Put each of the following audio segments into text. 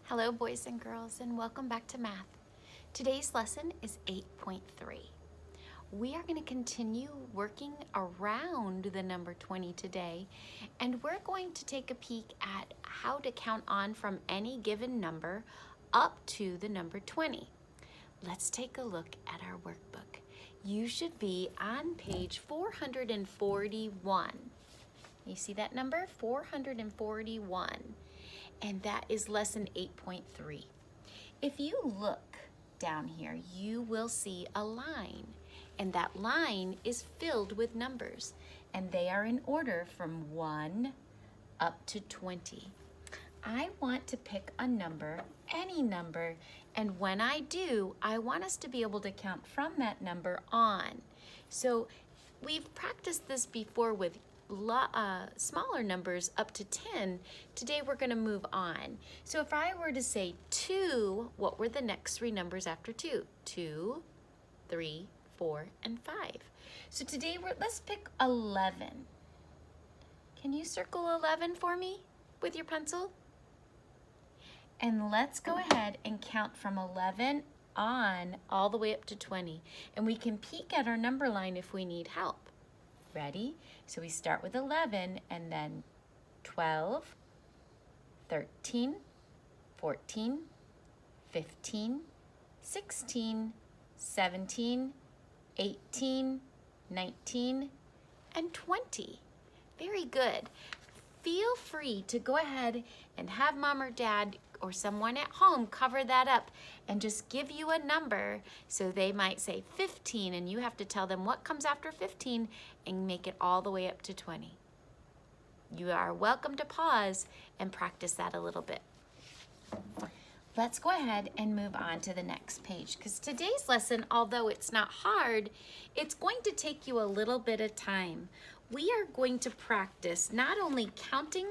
Hello, boys and girls, and welcome back to math. Today's lesson is 8.3. We are going to continue working around the number 20 today, and we're going to take a peek at how to count on from any given number up to the number 20. Let's take a look at our workbook. You should be on page 441. You see that number? 441. And that is lesson 8.3. If you look down here, you will see a line, and that line is filled with numbers, and they are in order from 1 up to 20. I want to pick a number, any number, and when I do, I want us to be able to count from that number on. So we've practiced this before with smaller numbers up to 10. Today we're going to move on. So if I were to say 2, what were the next three numbers after 2? 2, 3, 4, and 5. So today let's pick 11. Can you circle 11 for me with your pencil? And let's go ahead and count from 11 on all the way up to 20. And we can peek at our number line if we need help. Ready? So we start with 11 and then 12, 13, 14, 15, 16, 17, 18, 19, and 20. Very good. Feel free to go ahead and have mom or dad or someone at home cover that up and just give you a number. So they might say 15 and you have to tell them what comes after 15 and make it all the way up to 20. You are welcome to pause and practice that a little bit. Let's go ahead and move on to the next page, because today's lesson, although it's not hard, it's going to take you a little bit of time. We are going to practice not only counting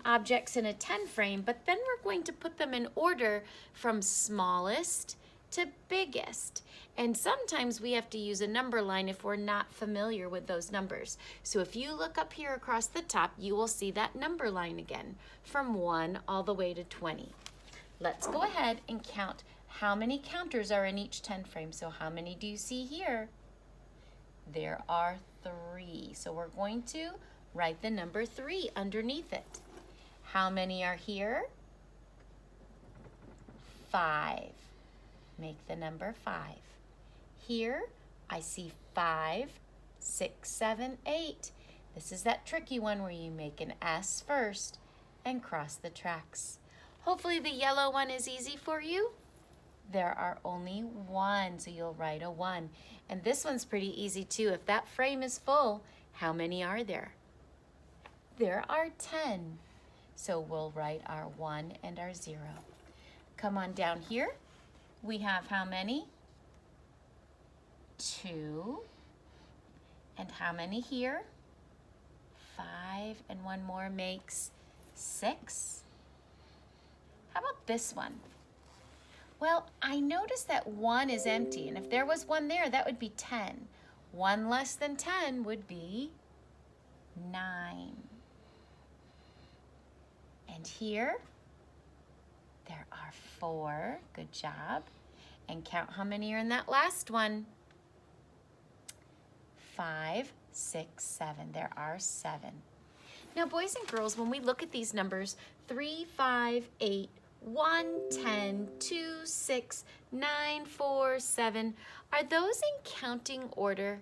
objects in a 10 frame, but then we're going to put them in order from smallest to biggest. And sometimes we have to use a number line if we're not familiar with those numbers. So if you look up here across the top, you will see that number line again from 1 all the way to 20. Let's go ahead and count how many counters are in each 10 frame. So how many do you see here? There are 3. So we're going to write the number 3 underneath it. How many are here? 5. Make the number 5. Here I see 5, 6, 7, 8. This is that tricky one where you make an S first and cross the tracks. Hopefully the yellow one is easy for you. There are only 1, so you'll write a 1. And this one's pretty easy too. If that frame is full, how many are there? There are 10. So we'll write our 1 and our 0. Come on down here. We have how many? 2. And how many here? 5, and one more makes 6. How about this one? Well, I noticed that 1 is empty, and if there was 1 there, that would be 10. 1 less than 10 would be 9. And here, there are 4. Good job. And count how many are in that last one. 5, 6, 7. There are 7. Now, boys and girls, when we look at these numbers, 3, 5, 8, 1, 10, 2, 6, 9, 4, 7, are those in counting order?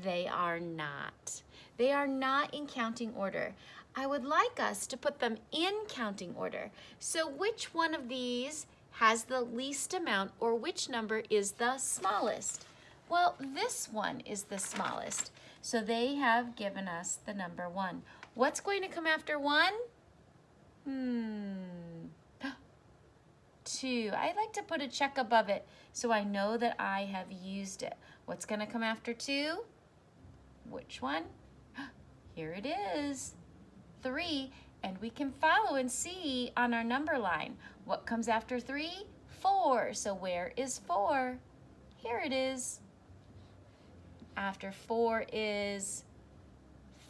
They are not. They are not in counting order. I would like us to put them in counting order. So which one of these has the least amount, or which number is the smallest? Well, this one is the smallest. So they have given us the number 1. What's going to come after 1? 2. I like to put a check above it so I know that I have used it. What's going to come after 2? Which one? Here it is. 3. And we can follow and see on our number line. What comes after 3? 4. So where is 4? Here it is. After 4 is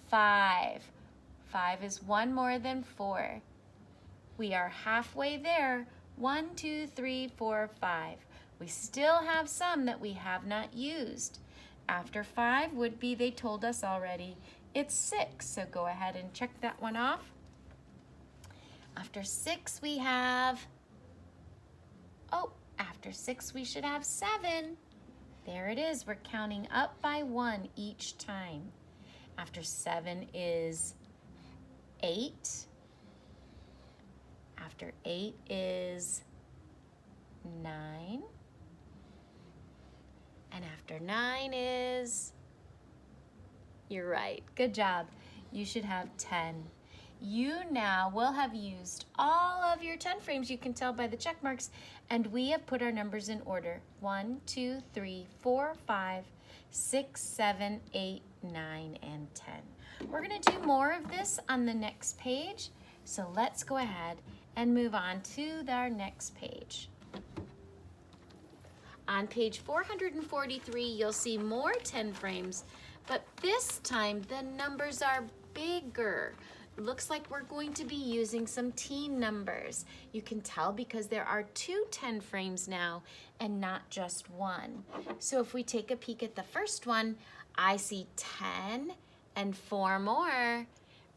5. 5 is 1 more than 4. We are halfway there. 1, 2, 3, 4, 5. We still have some that we have not used. After 5 would be, they told us already, it's 6. So go ahead and check that one off. After 6 we have, after 6 we should have 7. There it is. We're counting up by 1 each time. After 7 is 8. After 8 is 9. And after 9 is, you're right, good job. You should have 10. You now will have used all of your 10 frames, you can tell by the check marks, and we have put our numbers in order. 1, 2, 3, 4, 5, 6, 7, 8, 9, and 10. We're gonna do more of this on the next page, so let's go ahead and move on to our next page. On page 443, you'll see more 10 frames, but this time the numbers are bigger. Looks like we're going to be using some teen numbers. You can tell because there are 2 10 frames now and not just 1. So if we take a peek at the first one, I see 10 and 4 more.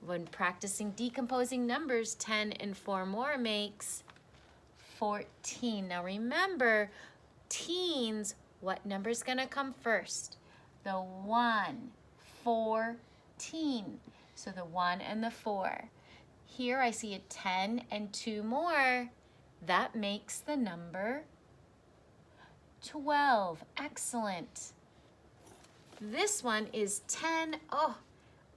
When practicing decomposing numbers, 10 and 4 more makes 14. Now remember, teens, what number's gonna come first? The 1, 14. So the 1 and the 4. Here I see a 10 and 2 more. That makes the number 12. Excellent. This one is 10,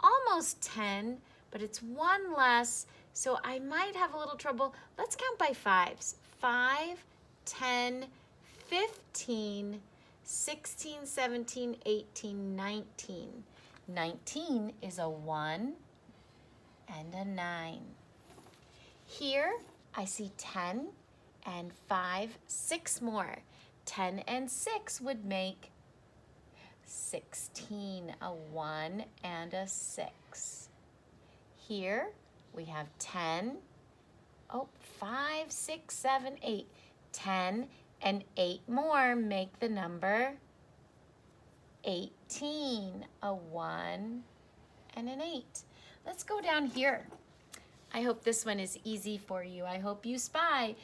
almost 10, but it's 1 less, so I might have a little trouble. Let's count by 5s. 5, 10, 15, 16, 17, 18, 19. 19 is a 1 and a 9. Here I see 10 and 5, 6 more. 10 and 6 would make 16, a 1 and a 6. Here we have 10, 5, 6, 7, 8. 10 and 8 more make the number 18, a 1 and an 8. Let's go down here. I hope this one is easy for you. I hope you spy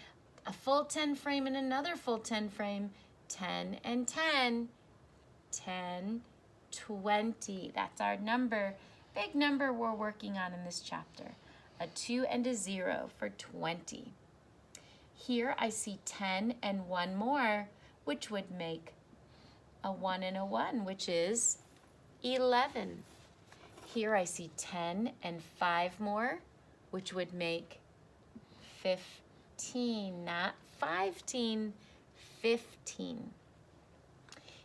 a full 10 frame and another full 10 frame. 10 and 10, 10, 20. That's our number, big number we're working on in this chapter. A 2 and a 0 for 20. Here I see 10 and 1 more, which would make a 1 and a 1, which is 11. Here I see 10 and 5 more, which would make 15, not 15, 15.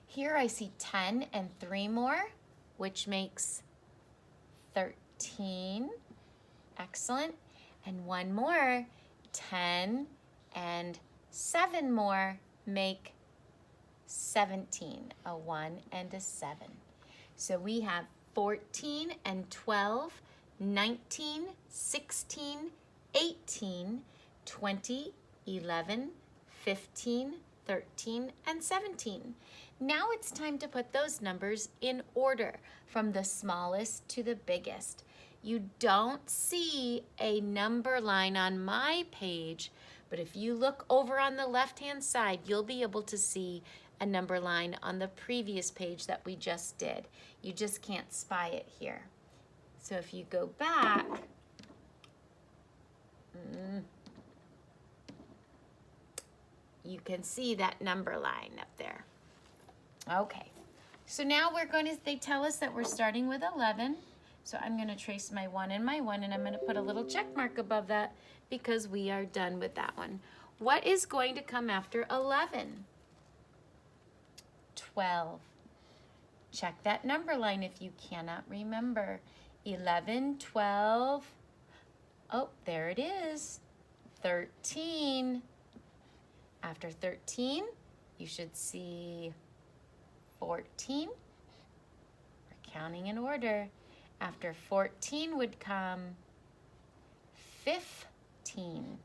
Here I see 10 and 3 more, which makes 13. Excellent. And 1 more, 10 and 7 more make 17, a 1 and a 7. So we have 14 and 12, 19, 16, 18, 20, 11, 15, 13, and 17. Now it's time to put those numbers in order from the smallest to the biggest. You don't see a number line on my page, but if you look over on the left-hand side, you'll be able to see a number line on the previous page that we just did. You just can't spy it here. So if you go back, you can see that number line up there. Okay, so now they tell us that we're starting with 11. So I'm gonna trace my 1 and my 1, and I'm gonna put a little check mark above that because we are done with that one. What is going to come after 11? 12. Check that number line if you cannot remember. 11, 12, there it is, 13. After 13, you should see 14. We're counting in order. After 14 would come 15.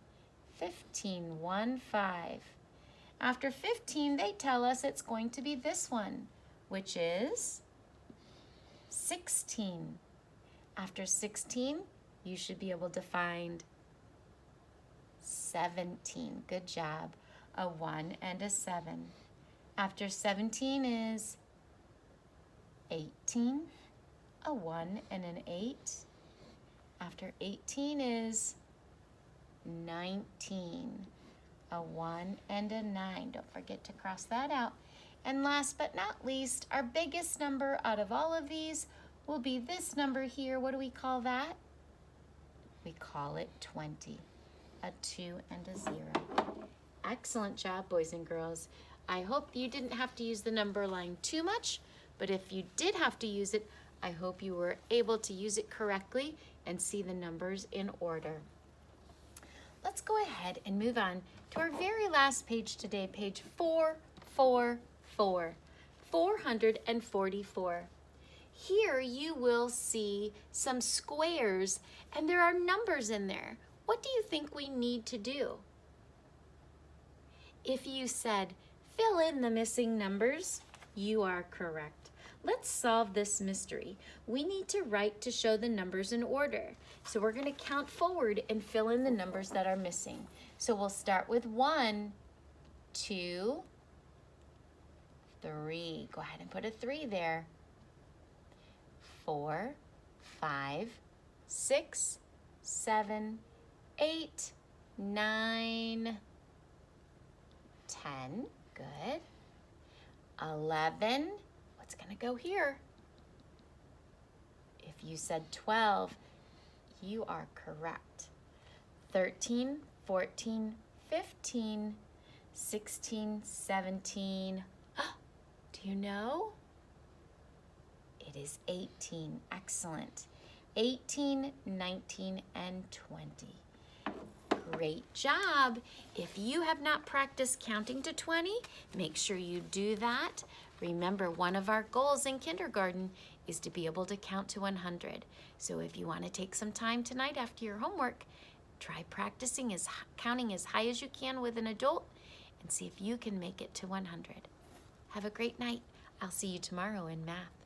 15, 1, 5. After 15, they tell us it's going to be this one, which is 16. After 16, you should be able to find 17. Good job. A 1 and a 7. After 17 is 18. A 1 and an 8. After 18 is 19. A 1 and a 9. Don't forget to cross that out. And last but not least, our biggest number out of all of these will be this number here. What do we call that? We call it 20. A 2 and a 0. Excellent job, boys and girls. I hope you didn't have to use the number line too much, but if you did have to use it, I hope you were able to use it correctly and see the numbers in order. Let's go ahead and move on to our very last page today, page 444, 444. Here you will see some squares and there are numbers in there. What do you think we need to do? If you said, fill in the missing numbers, you are correct. Let's solve this mystery. We need to write to show the numbers in order. So we're going to count forward and fill in the numbers that are missing. So we'll start with 1, 2, 3. Go ahead and put a 3 there. 4, 5, 6, 7, 8, 9, 10. Good. 11. What's going to go here? If you said 12, you are correct. 13, 14, 15, 16, 17. Do you know? It is 18. Excellent. 18, 19, and 20. Great job. If you have not practiced counting to 20, make sure you do that. Remember, one of our goals in kindergarten is to be able to count to 100. So if you want to take some time tonight after your homework, try practicing counting as high as you can with an adult and see if you can make it to 100. Have a great night. I'll see you tomorrow in math.